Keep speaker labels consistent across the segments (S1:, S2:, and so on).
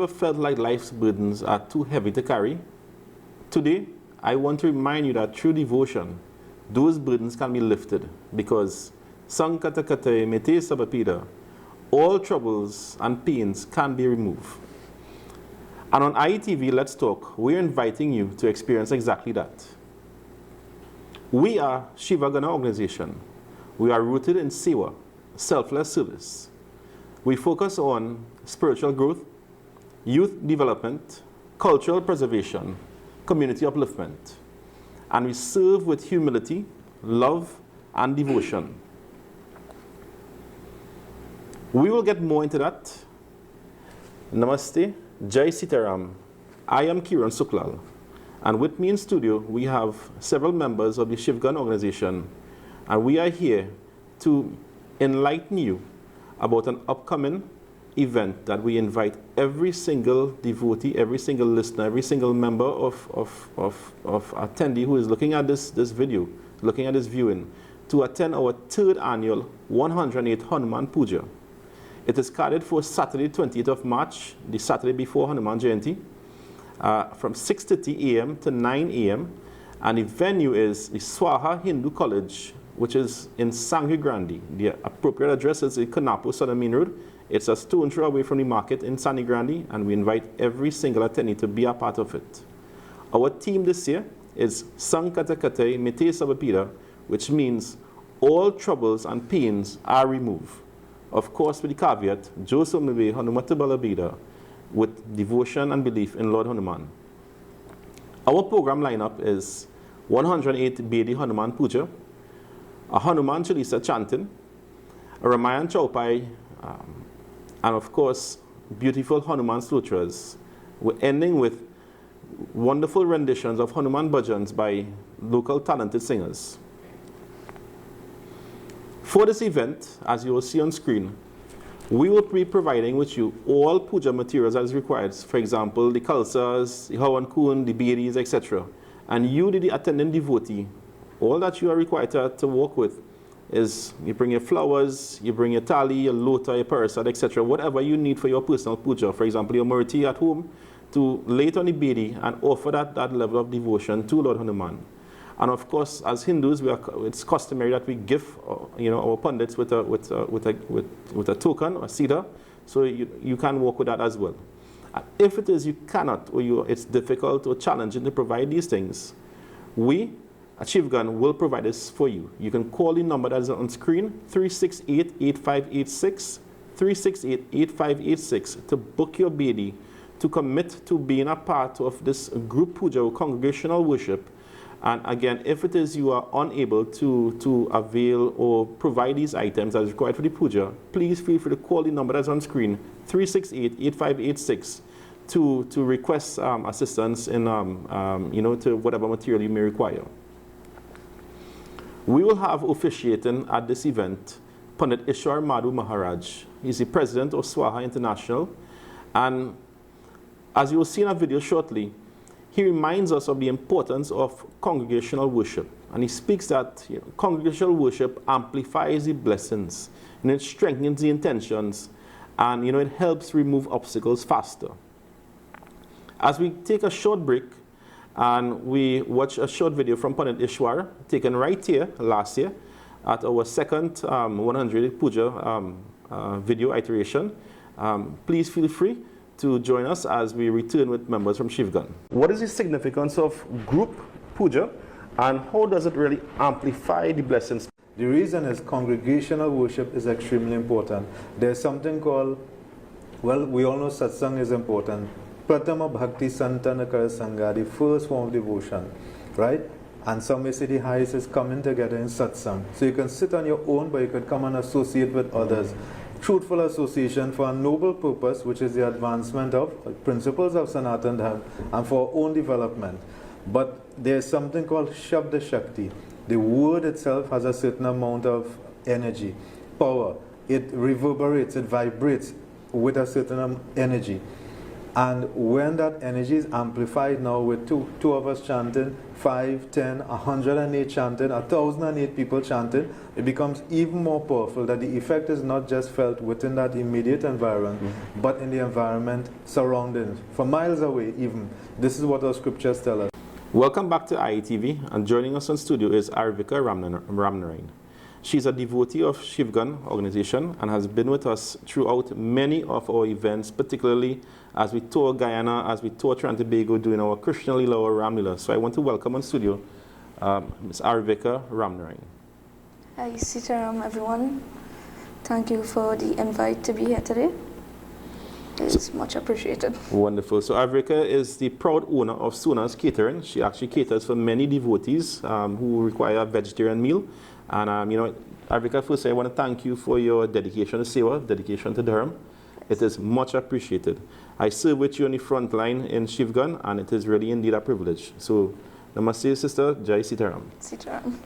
S1: ever felt like life's burdens are too heavy to carry? Today, I want to remind you that through devotion, those burdens can be lifted because Sankatakate Mete Sabapida, all troubles and pains can be removed. And on IETV Let's Talk, we're inviting you to experience exactly that. We are Shiva Gana organization. We are rooted in Seva, selfless service. We focus on spiritual growth, youth development, cultural preservation, community upliftment. And we serve with humility, love, and devotion. We will get more into that. Namaste, Jai Sitaram. I am Kiran Suklal. And with me in studio, we have several members of the Shivgan organization. And we are here to enlighten you about an upcoming event that we invite every single devotee, every single listener, every single member of attendee who is looking at this video, looking at this viewing, to attend our 3rd annual 108th Hanuman Pooja. It is scheduled for Saturday, 20th of March, the Saturday before Hanuman Jayanti, from 6:30 a.m. to 9 a.m. And the venue is the SWAHA Hindu College, which is in Sangre Grande. The appropriate address is in Kanapo, Southern Main Road. It's a stone throw away from the market in Sangre Grande, and we invite every single attendee to be a part of it. Our theme this year is Sankatakate Mete Sabapida, which means all troubles and pains are removed. Of course, with the caveat, Joseph Mebe Hanumatabala with devotion and belief in Lord Hanuman. Our program lineup is 108 Bedi Hanuman Pooja, a Hanuman chalisa chanting, a ramayan chaupai, and of course, beautiful Hanuman strotas. We're ending with wonderful renditions of Hanuman bhajans by local talented singers. For this event, as you will see on screen, we will be providing with you all puja materials as required. For example, the chalsas, the hawan kun, the bedis, etc. And you, the attending devotee, all that you are required to work with is you bring your flowers, you bring your tali, your lota, your parasat, etc. Whatever you need for your personal puja. For example, your murti at home, to lay it on the bedi and offer that level of devotion to Lord Hanuman. And of course, as Hindus, it's customary that we give our pundits with a token or siddha, so you can work with that as well. And if it is you cannot, or it's difficult or challenging to provide these things, we at Shivgan will provide this for you. You can call the number that is on screen, 368-8586, 368-8586, to book your bedi, to commit to being a part of this group puja or congregational worship. And again, if it is you are unable to avail or provide these items as required for the puja, please feel free to call the number that's on screen, 368-8586, to request assistance in to whatever material you may require. We will have officiating at this event Pandit Ishwar Madhu Maharaj. He's the president of SWAHA International, and as you will see in a video shortly, he reminds us of the importance of congregational worship. And he speaks that congregational worship amplifies the blessings, and it strengthens the intentions, and it helps remove obstacles faster. As we take a short break and we watch a short video from Pandit Ishwar, taken right here last year at our second 100 Puja video iteration, please feel free to join us as we return with members from Shivgan. What is the significance of group puja, and how does it really amplify the blessings?
S2: The reason is congregational worship is extremely important. There's something called, well, we all know satsang is important. Pratama Bhakti Santana Kara Sangha, the first form of devotion, right? And some may say the highest is coming together in satsang. So you can sit on your own, but you could come and associate with others. Truthful association for a noble purpose, which is the advancement of principles of Sanatan Dharma and for our own development. But there's something called Shabda Shakti. The word itself has a certain amount of energy, power. It reverberates, it vibrates with a certain energy. And when that energy is amplified now with two of us chanting, 5, 10, 108 chanting, 1,008 people chanting, it becomes even more powerful that the effect is not just felt within that immediate environment, but in the environment surrounding, for miles away even. This is what our scriptures tell us.
S1: Welcome back to IETV, and joining us on studio is Arvika Ramnarayan. She's a devotee of Shiva organization and has been with us throughout many of our events, particularly as we tour Guyana, as we tour Trinidad and Tobago, doing our Krishna Lila or Ramlila. So I want to welcome on studio Ms. Arvika Ramnarayan.
S3: Hi, Sitaram, everyone. Thank you for the invite to be here today. It's much appreciated. Wonderful.
S1: So Arvika is the proud owner of Sona's Catering. She actually caters for many devotees who require a vegetarian meal. And, you know, Arvika, first I want to thank you for your dedication to Seva, dedication to Dharma. It is much appreciated. I serve with you on the front line in Shiva, and it is really indeed a privilege. So, namaste, sister. Jai Sitaram.
S3: Sitaram.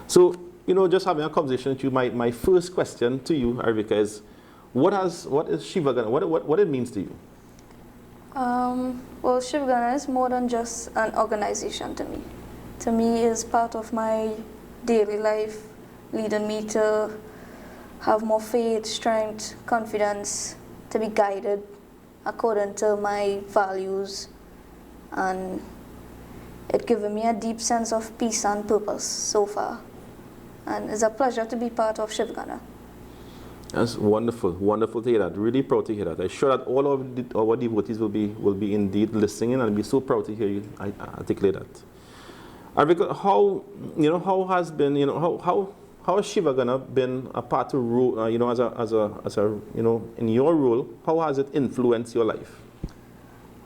S1: So, you know, just having a conversation with you, my first question to you, Arvika, is what is Shiva Gana? What it means to you?
S3: Well, Shiva Gana is more than just an organization to me. To me, it's part of my daily life, leading me to have more faith, strength, confidence, to be guided according to my values, and it given me a deep sense of peace and purpose so far. And it's a pleasure to be part of Shiva Gana.
S1: That's wonderful, wonderful to hear that. Really proud to hear that. I'm sure that all of our devotees will be indeed listening, and I'll be so proud to hear you articulate that. Arvika, how has Shiva Gana been a part of role, you know, as a you know, in your role, how has it influenced your life?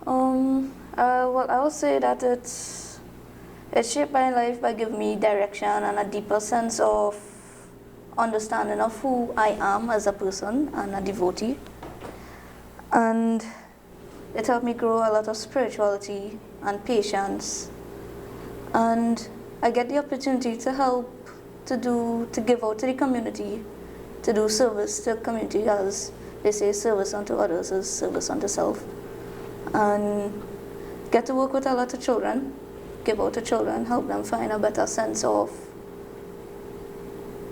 S3: Well, I would say that it's shaped my life by giving me direction and a deeper sense of understanding of who I am as a person and a devotee. And it helped me grow a lot of spirituality and patience. And I get the opportunity to help, to give out to the community, to do service to the community, as they say, service unto others is service unto self. And get to work with a lot of children, give out to children, help them find a better sense of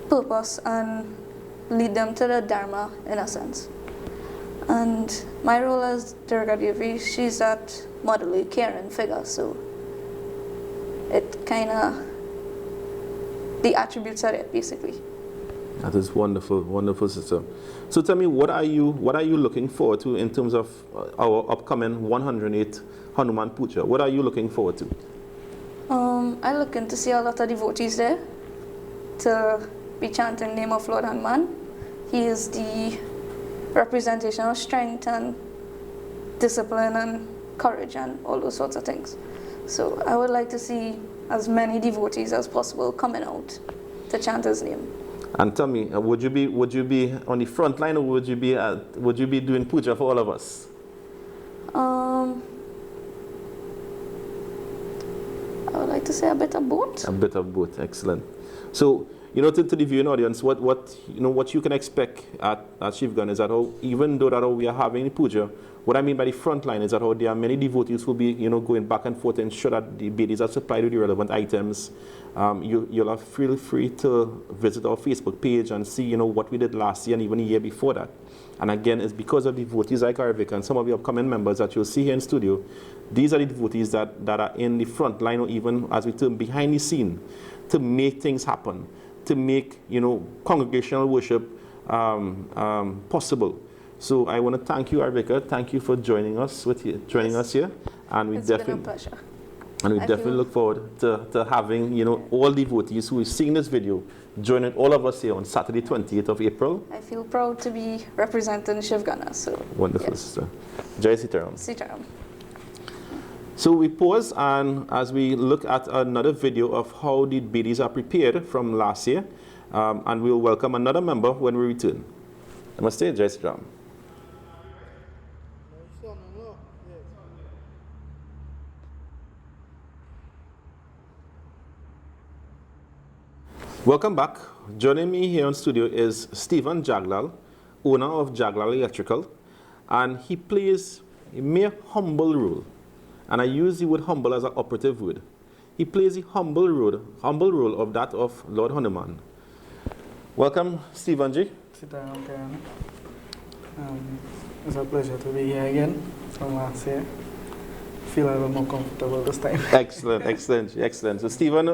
S3: purpose and lead them to the Dharma in a sense. And my role as Durga Devi, she's that motherly, caring figure, so it kind of, the attributes are it basically.
S1: That is wonderful, wonderful, sister. So tell me, what are you looking forward to in terms of our upcoming 108 Hanuman Pooja? What are you looking forward to?
S3: I'm looking to see a lot of devotees there, to be chanting the name of Lord Hanuman. He is the representation of strength and discipline and courage and all those sorts of things. So I would like to see as many devotees as possible coming out to chant his name.
S1: And tell me, would you be on the front line, or would you be doing puja for all of us?
S3: I would like to say a bit of both.
S1: A bit of both, excellent. So, you know, to the viewing audience, what you can expect at Shiva is that even though we are having puja, what I mean by the front line is that there are many devotees who will be, you know, going back and forth to ensure that the ladies are supplied with the relevant items. You'll feel free to visit our Facebook page and see, you know, what we did last year and even the year before that. And again, it's because of devotees like Arvika and some of the upcoming members that you'll see here in studio. These are the devotees that are in the front line, or even as we term behind the scene, to make things happen, to make, you know, congregational worship possible. So I want to thank you, Arvika. Thank you for joining us here, and
S3: It's been a pleasure.
S1: And we definitely look forward to having, you know, all devotees who are seeing this video joining all of us here on Saturday, 28th of April.
S3: I feel proud to be representing Shiva Gana. So
S1: wonderful,
S3: yes.
S1: sister. Jai Sitaram.
S3: Sitaram.
S1: So we pause, and as we look at another video of how the bidis are prepared from last year, and we'll welcome another member when we return. Namaste, Jai Sitaram. Welcome back. Joining me here in studio is Stephen Jaglal, owner of Jaglal Electrical, and he plays a mere humble role, and I use the word humble as an operative word. He plays the humble role of that of Lord Hanuman. Welcome, Stephen G.
S4: It's a pleasure to be here again from last year. Feel a little more comfortable this time.
S1: Excellent, excellent, excellent. So Stephen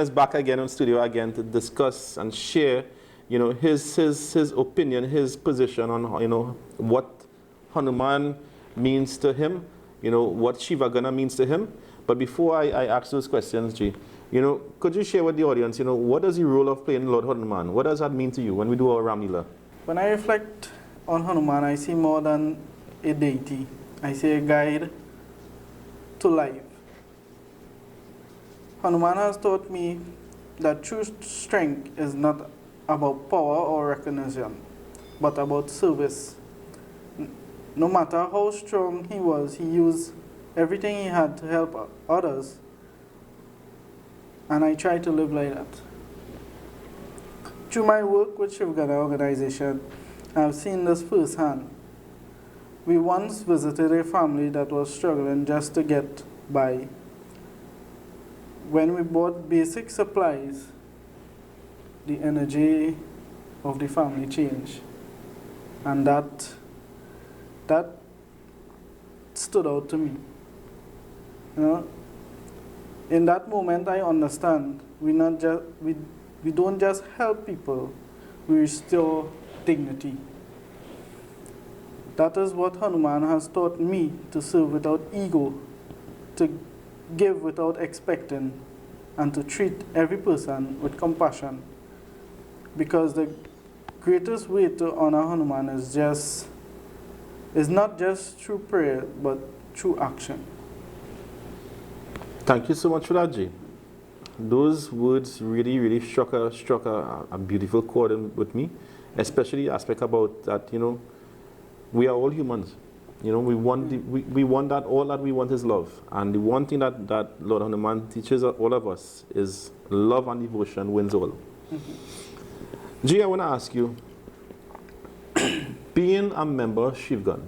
S1: is back again on studio again to discuss and share, his opinion, his position on, what Hanuman means to him, what Shiva Gana means to him. But before I ask those questions, G, could you share with the audience, what is the role of playing Lord Hanuman? What does that mean to you when we do our Ramlila?
S4: When I reflect on Hanuman, I see more than a deity. I see a guide to life. Hanuman has taught me that true strength is not about power or recognition, but about service. No matter how strong he was, he used everything he had to help others, and I try to live like that. Through my work with Shiva Gana organization, I've seen this firsthand. We once visited a family that was struggling just to get by. When we bought basic supplies, the energy of the family changed. And that stood out to me. In that moment I understand we don't just help people, we restore dignity. That is what Hanuman has taught me, to serve without ego, to give without expecting, and to treat every person with compassion. Because the greatest way to honor Hanuman is not just through prayer, but through action.
S1: Thank you so much for that, G. Those words really, really struck a beautiful chord with me, especially the aspect about that, we are all humans. We want that. All that we want is love. And the one thing that Lord Hanuman teaches all of us is love and devotion wins all. Mm-hmm. G, I want to ask you, being a member of Shiva Gana,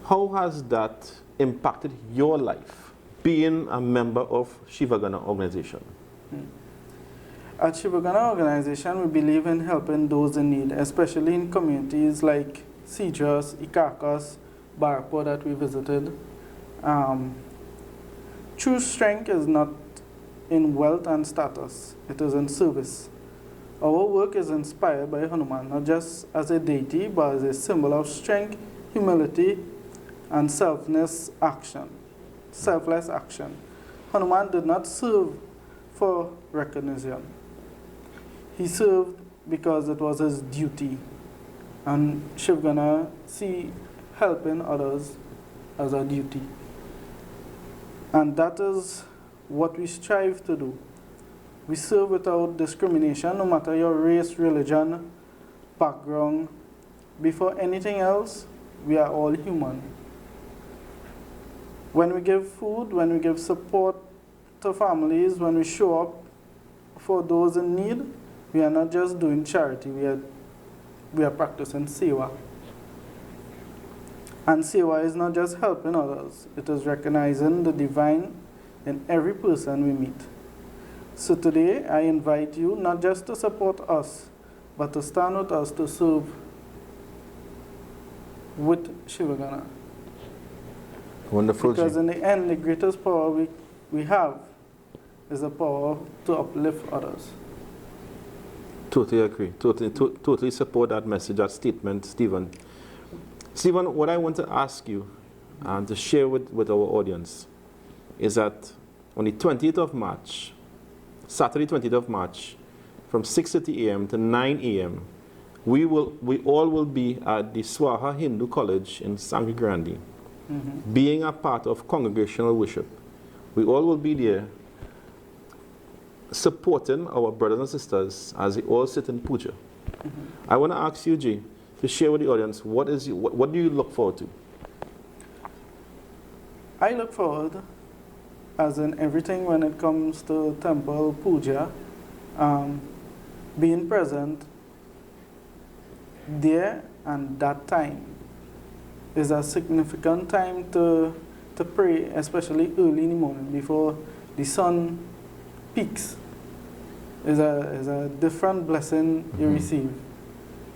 S1: how has that impacted your life, being a member of Shiva Gana organization?
S4: At Shiva Gana organization, we believe in helping those in need, especially in communities like Sijas, Ikakas, Barako that we visited. True strength is not in wealth and status, it is in service. Our work is inspired by Hanuman, not just as a deity, but as a symbol of strength, humility, and selfless action. Hanuman did not serve for recognition. He served because it was his duty. And Shiva Gana see helping others as a duty. And that is what we strive to do. We serve without discrimination, no matter your race, religion, background. Before anything else, we are all human. When we give food, when we give support to families, when we show up for those in need, we are not just doing charity, we are practicing Seva. And Seva is not just helping others, it is recognizing the divine in every person we meet. So today, I invite you not just to support us, but to stand with us to serve with Shiva Gana.
S1: Wonderful.
S4: Because in the end, the greatest power we have is the power to uplift others.
S1: Totally agree. Totally support that message, that statement, Stephen. Stephen, what I want to ask you and to share with our audience is that on the 20th of March, Saturday 20th of March, from 6:30 a.m. to 9 a.m., we all will be at the SWAHA Hindu College in Sangre Grande, being a part of congregational worship. We all will be there supporting our brothers and sisters as they all sit in puja. I want to ask you, G, to share with the audience, what do you look forward to?
S4: I look forward, as in everything when it comes to temple puja, being present there and that time. is a significant time to pray, especially early in the morning before the sun peaks. Is a different blessing you receive,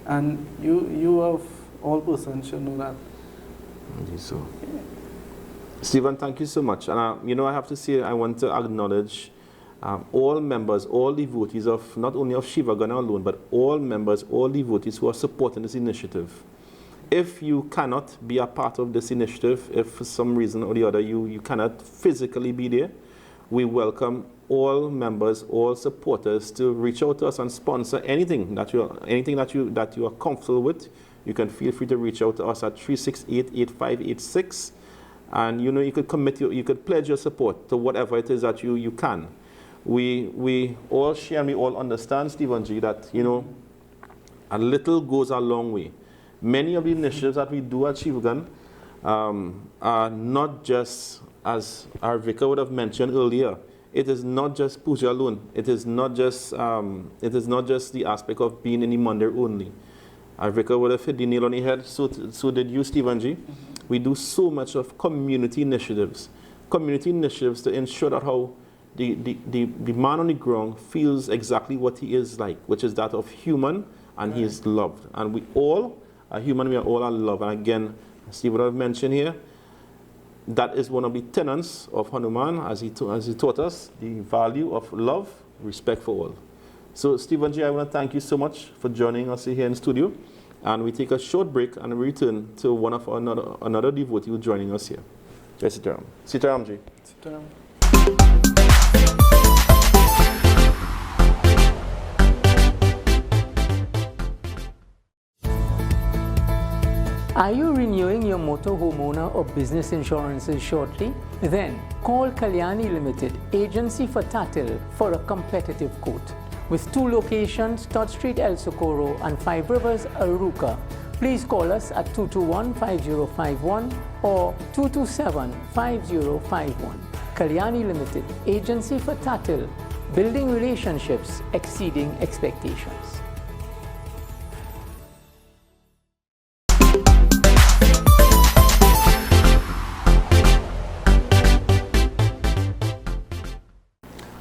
S4: and you of all persons should know that.
S1: So, Stephen, thank you so much. And you know, I have to say, I want to acknowledge all members, all devotees of not only of Shiva Gana alone, but all members, all devotees who are supporting this initiative. If you cannot be a part of this initiative, if for some reason or the other you cannot physically be there, we welcome all members, all supporters to reach out to us and sponsor anything that you are comfortable with. You can feel free to reach out to us at 368-8586, and you know, you could you could pledge your support to whatever it is that you can. We all share and we all understand, Stephen G, that you know, a little goes a long way. Many of the initiatives that we do at Shiva Gana are not just, as our vicar would have mentioned earlier, it is not just puja alone. It is not just the aspect of being in the mandir only. Our vicar would have hit the nail on the head. So did you, Stephen G. We do so much of community initiatives to ensure that how the man on the ground feels exactly what he is like, which is that of human, and he is loved. And we all are human. We are all are loved. And again, as Stephen would have mentioned here, that is one of the tenets of Hanuman, as he taught us, the value of love, respect for all. So, Stephen G, I want to thank you so much for joining us here in the studio. And we take a short break and we return to one of another devotee who's joining us here. Jai Sitaram. Sitaram Ji.
S4: Sitaram.
S5: Are you renewing your motor, homeowner or business insurances shortly? Then call Kalyani Limited, agency for Tatil, for a competitive quote. With 2 locations, Todd Street, El Socorro and 5 Rivers, Aruca. Please call us at 221-5051 or 227-5051. Kalyani Limited, agency for Tatil, building relationships exceeding expectations.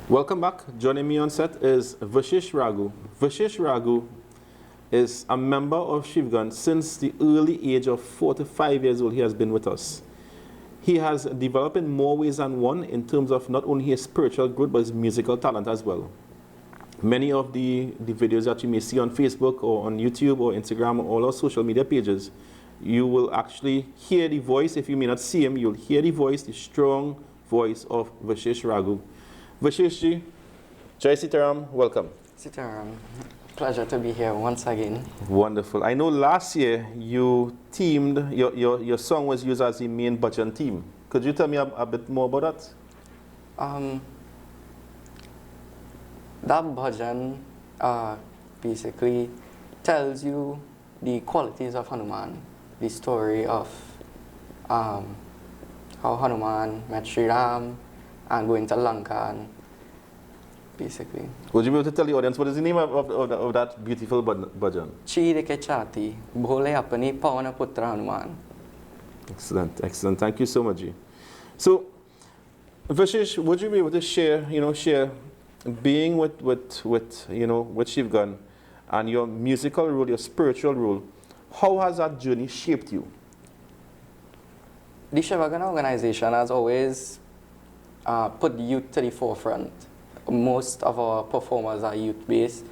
S1: Welcome back. Joining me on set is Vashish Raghu. Vashish Raghu is a member of Shiva Gana since the early age of 4 to 5 years old. He has been with us. He has developed in more ways than one in terms of not only his spiritual growth, but his musical talent as well. Many of the videos that you may see on Facebook or on YouTube or Instagram or all our social media pages, you will actually hear the voice. If you may not see him, you'll hear the voice, the strong voice of Vashish Raghu. Vashish Ji, Jai Sitaram, welcome.
S6: Sitaram, pleasure to be here once again.
S1: Wonderful. I know last year you teamed, your song was used as the main bhajan theme. Could you tell me a bit more about that?
S6: That bhajan basically tells you the qualities of Hanuman, the story of how Hanuman met Sri Ram and going to Lanka, basically.
S1: Would you be able to tell the audience what is the name of that beautiful bhajan?
S6: Chirike chati, bhole apani pavana putra Hanuman.
S1: Excellent, excellent. Thank you so much, Ji. So, Vashish, would you be able to share being with Shiva Gana and your musical role, your spiritual role, how has that journey shaped you?
S6: The Shiva Gana organization has always put the youth to the forefront. Most of our performers are youth-based.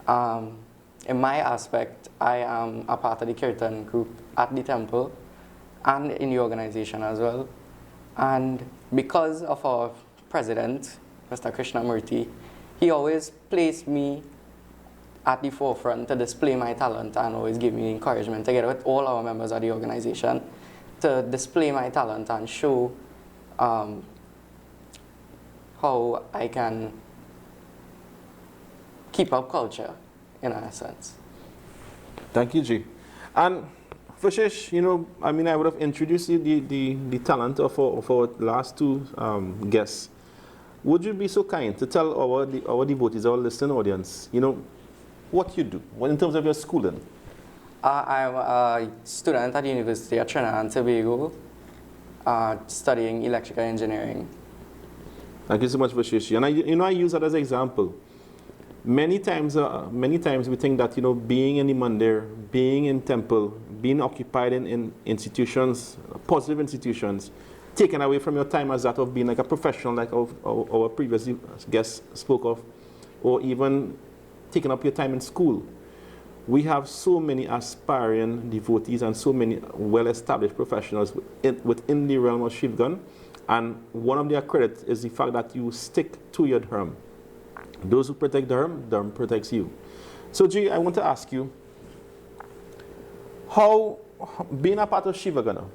S6: In my aspect, I am a part of the Kirtan group at the temple and in the organization as well. And because of our president, Mr. Krishnamurti, he always placed me at the forefront to display my talent and always give me encouragement together with all our members of the organization to display my talent and show how I can keep up culture, in a sense.
S1: Thank you, Ji. And Vashish, I would have introduced you the talent of our last 2 guests. Would you be so kind to tell our devotees, our listening audience, what you do in terms of your schooling?
S6: I'm a student at the University of Trinidad and Tobago, studying electrical engineering.
S1: Thank you so much, Vashishi. And I use that as an example. Many times we think that, being in the mandir, being in temple, being occupied in institutions, positive institutions, taken away from your time as that of being like a professional, like our previous guest spoke of, or even taking up your time in school. We have so many aspiring devotees and so many well-established professionals within the realm of Shivgan, and one of their credits is the fact that you stick to your dharma. Those who protect dharma protects you. So, G, I want to ask you, how, being a part of Shiva Gana,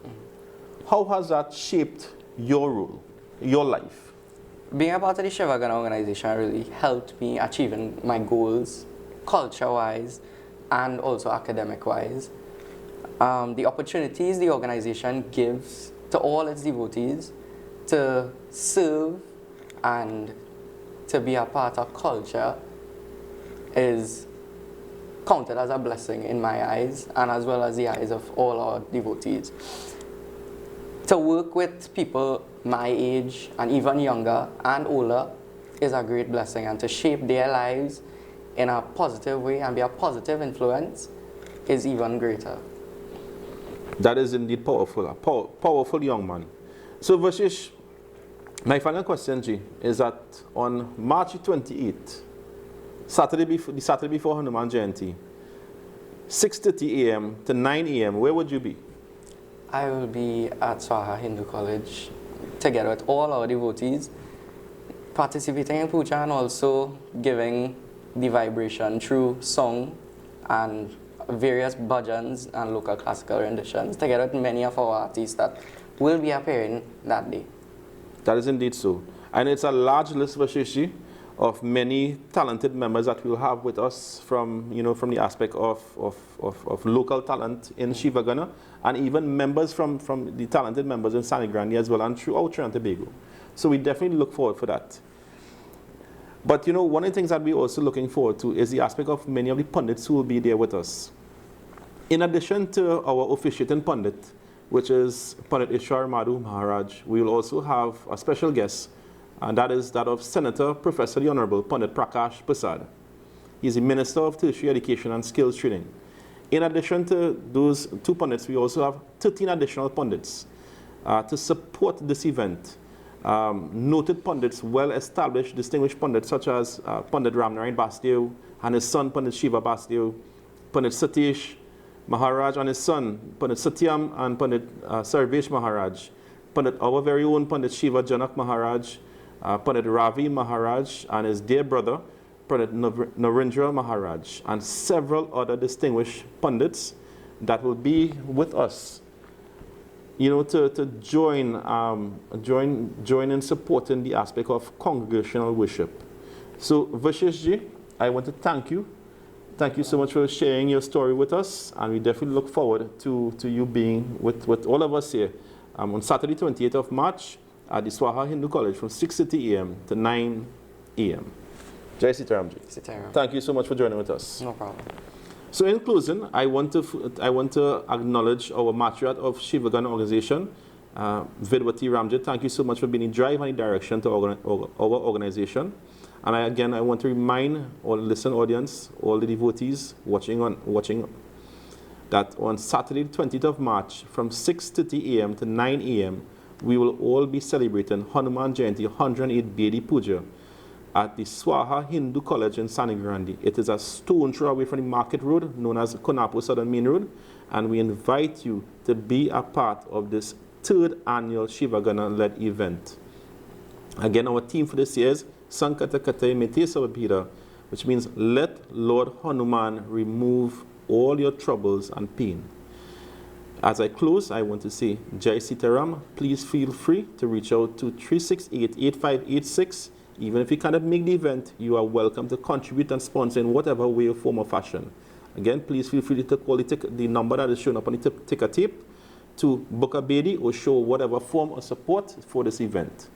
S1: how has that shaped your role, your life?
S6: Being a part of the Shiva Gana organization really helped me achieving my goals, culture-wise, and also academic-wise. The opportunities the organization gives to all its devotees to serve and to be a part of culture is counted as a blessing in my eyes and as well as the eyes of all our devotees. To work with people my age and even younger and older is a great blessing, and to shape their lives in a positive way and be a positive influence is even greater.
S1: That is indeed powerful, a powerful young man. So Vashish, my final question, G, is that on March 28th, the Saturday before Hanuman Jayanti, 6:30 a.m. to 9 a.m., where would you be?
S6: I will be at SWAHA Hindu College together with all our devotees, participating in puja and also giving the vibration through song and various bhajans and local classical renditions, together with many of our artists that will be appearing that day.
S1: That is indeed so. And it's a large list, Vashishi, of many talented members that we'll have with us from the aspect of local talent in Shiva Gana, and even members from the talented members in Sanigrandi as well, and throughout Trinidad and Tobago. So we definitely look forward for that. But one of the things that we're also looking forward to is the aspect of many of the pundits who will be there with us. In addition to our officiating pundit, which is Pandit Ishwar Madhu Maharaj, we will also have a special guest, and that is that of Senator Professor the Honorable Pandit Prakash Prasad. He is the Minister of Tertiary Education and Skills Training. In addition to those two pundits, we also have 13 additional pundits to support this event. Noted pundits, well-established, distinguished pundits such as Pandit Ramnarayan Basdeo and his son Pandit Shiva Basdeo, Pandit Satish Maharaj and his son Pandit Satyam and Pandit Sarvesh Maharaj, our very own Pandit Shiva Janak Maharaj, Pandit Ravi Maharaj and his dear brother Pandit Narendra Maharaj, and several other distinguished pundits that will be with us, to join in supporting the aspect of congregational worship. So Vashish ji, I want to thank you. Thank you so much for sharing your story with us, and we definitely look forward to you being with all of us here on Saturday 28th of March at the SWAHA Hindu College from 6:30 a.m. to 9 a.m. Jai Sitaram ji.
S6: Sitaram.
S1: Thank you so much for joining with us.
S6: No problem.
S1: So in closing, I want to acknowledge our matriarch of Shiva Gana organization, Vidwati Ramjit. Thank you so much for being the drive and the direction to our organization. And I want to remind all the listening audience, all the devotees watching, that on Saturday, 20th of March, from 6:30 a.m. to 9 a.m., we will all be celebrating Hanuman Jayanti 108 BD Puja at the SWAHA Hindu College in Sanigrandi. It is a stone throw away from the Market Road, known as Konapo Southern Main Road, and we invite you to be a part of this 3rd annual Shiva Gana-led event. Again, our theme for this year is Sankata Kate Mete Savabhira, which means let Lord Hanuman remove all your troubles and pain. As I close, I want to say, Jai Sitaram, please feel free to reach out to 368-8586. Even if you cannot make the event, you are welcome to contribute and sponsor in whatever way or form or fashion. Again, please feel free to call the number that is shown up on the ticker tape to book a bedi or show whatever form of support for this event.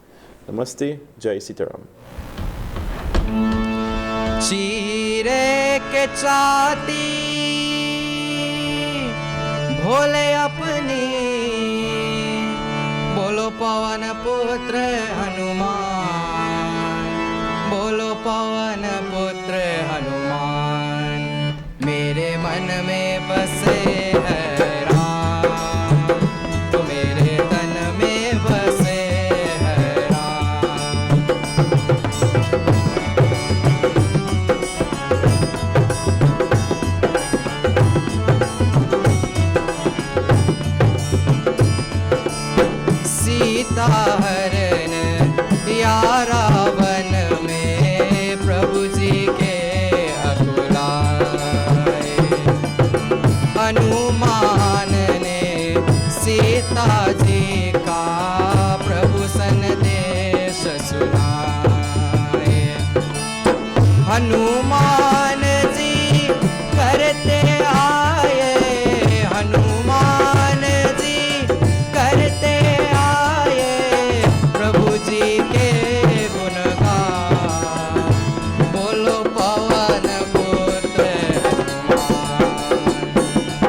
S1: Namaste, Jai Sitaram.
S7: Chire ke chati भोले अपनी, बोलो पवन पुत्र हनुमान, बोलो पवन पुत्र हनुमान, मेरे मन में बसे है राम, तो मेरे तन में बसे है राम। सीता हरण या रावण में प्रभु जी के अकुलाए, हनुमान ने सीता जी का प्रभु संदेश सुनाए। हनुमान जी करते आए, हनुमान जी करते आए प्रभु जी के गुणगान, बोलो पवन पुत्र हनुमान,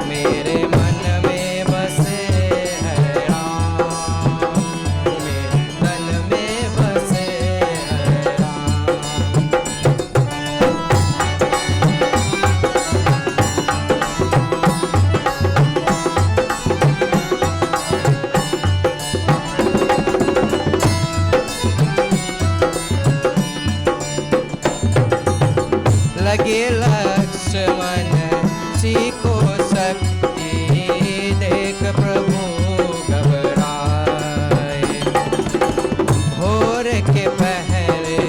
S7: मेरे मन में बसे है राम, मेरे तन में बसे है राम। लगे लक्ष्मण जी को शक्ति देख प्रभु घबराए, भोर के पहरे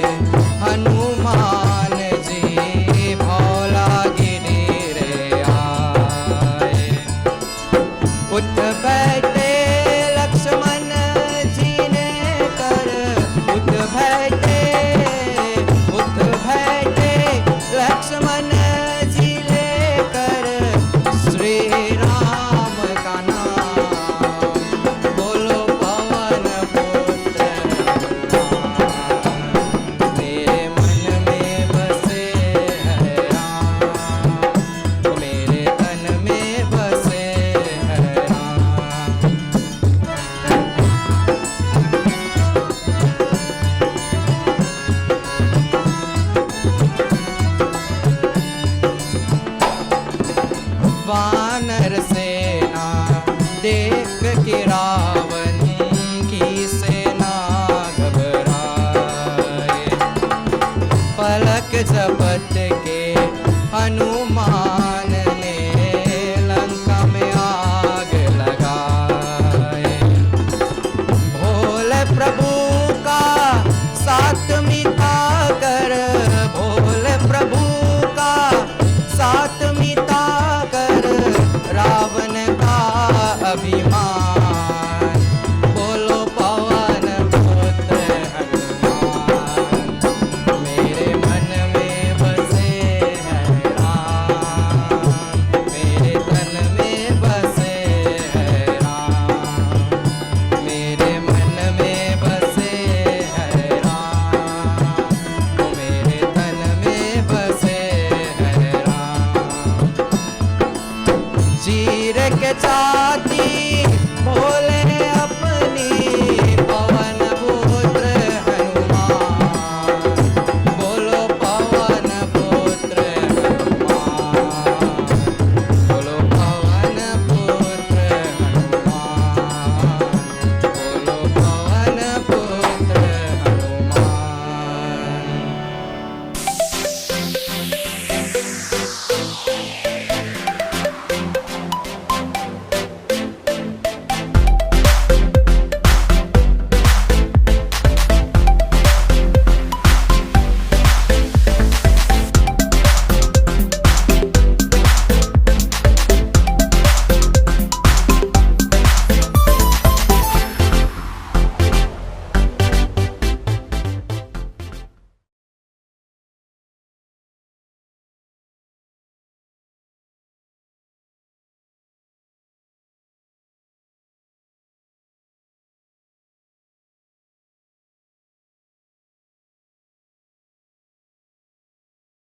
S7: हनुमान जी भोला गिरी रे आए। उठ बैठे लक्ष्मण जी ने कर, उठ बैठे लक्ष्मण जी लेकर श्री राम का नाम, बोलो पवन पुत्र हनुमान, मेरे मन में बसे है राम, मेरे तन में बसे है राम। वानर सेना देख के रावण की सेना घबराए, पलक झपट के हनुमान ने लंका में आग लगाए, भोले प्रभु